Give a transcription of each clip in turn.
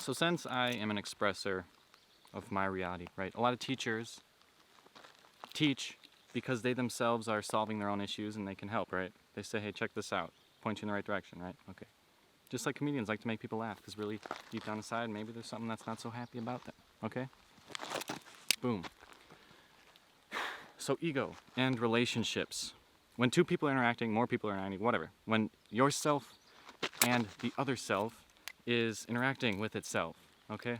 So since I am an expresser of my reality, right? A lot of teachers teach because they themselves are solving their own issues and they can help, right? They say, hey, check this out, point you in the right direction, right? Okay. Just like comedians like to make people laugh, because really, deep down inside, maybe there's something that's not so happy about them, okay? Boom. So ego and relationships. When two people are interacting, more people are interacting, whatever. When yourself and the other self is interacting with itself, okay?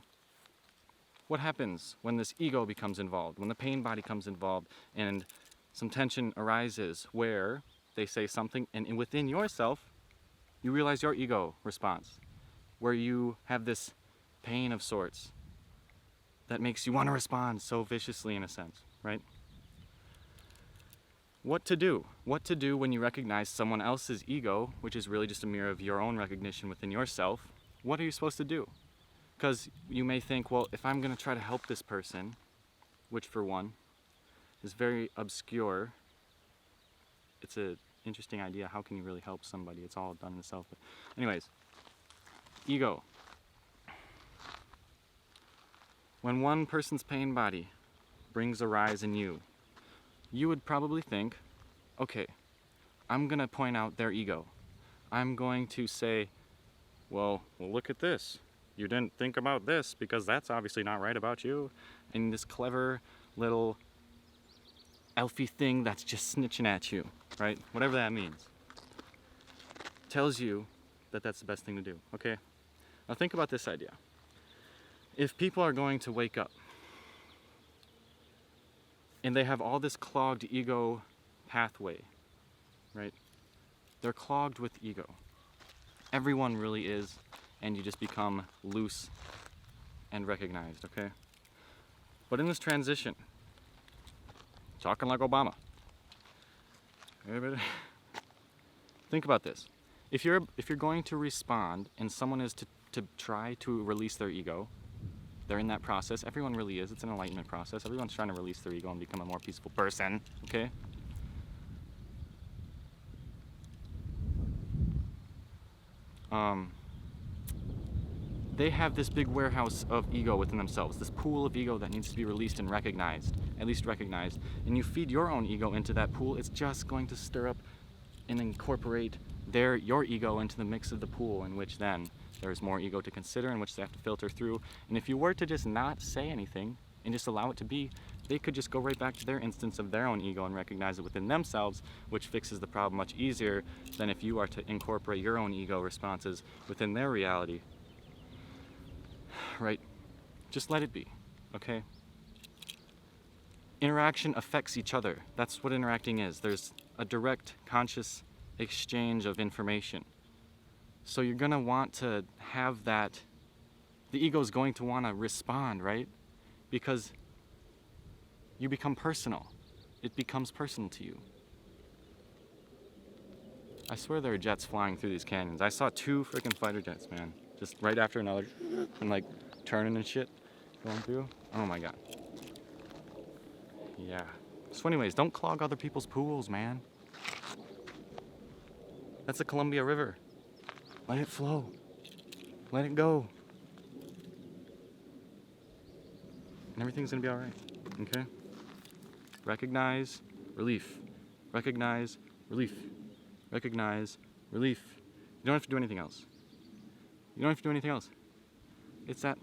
What happens when this ego becomes involved, when the pain body comes involved and some tension arises where they say something and within yourself, you realize your ego response, where you have this pain of sorts that makes you want to respond so viciously in a sense, right? What to do? What to do when you recognize someone else's ego, which is really just a mirror of your own recognition within yourself? What are you supposed to do? Because you may think, well, if I'm going to try to help this person, which for one is very obscure, it's an interesting idea. How can you really help somebody? It's all done in the self. But anyways, ego. When one person's pain body brings a rise in you, you would probably think, okay, I'm going to point out their ego. I'm going to say, well, look at this. You didn't think about this because that's obviously not right about you. And this clever little elfy thing that's just snitching at you, right? Whatever that means. Tells you that that's the best thing to do, okay? Now think about this idea. If people are going to wake up and they have all this clogged ego pathway, right? They're clogged with ego. Everyone really is, and you just become loose and recognized, okay? But in this transition, talking like Obama, think about this. If you're going to respond and someone is to try to release their ego, they're in that process. Everyone really is. It's an enlightenment process. Everyone's trying to release their ego and become a more peaceful person, okay? They have this big warehouse of ego within themselves, this pool of ego that needs to be released and recognized, at least recognized. And you feed your own ego into that pool, it's just going to stir up and incorporate your ego into the mix of the pool, in which then there's more ego to consider, in which they have to filter through. And if you were to just not say anything and just allow it to be, they could just go right back to their instance of their own ego and recognize it within themselves, which fixes the problem much easier than if you are to incorporate your own ego responses within their reality. Right? Just let it be, okay? Interaction affects each other. That's what interacting is. There's a direct, conscious exchange of information. So you're going to want to have that. The ego is going to want to respond, right? Because you become personal. It becomes personal to you. I swear there are jets flying through these canyons. I saw 2 freaking fighter jets, man. Just right after another, and like turning and shit going through. Oh my god. Yeah. So anyways, don't clog other people's pools, man. That's the Columbia River. Let it flow. Let it go. And everything's gonna be alright. Okay? Recognize, relief. Recognize, relief. Recognize, relief. You don't have to do anything else. You don't have to do anything else. It's that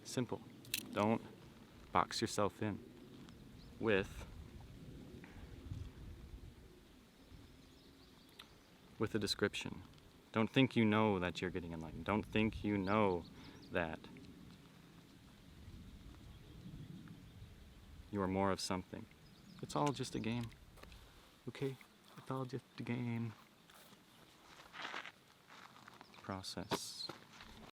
simple. Don't box yourself in with a description. Don't think you know that you're getting enlightened. Don't think you know that you are more of something. It's all just a game. Okay? It's all just a game. Process.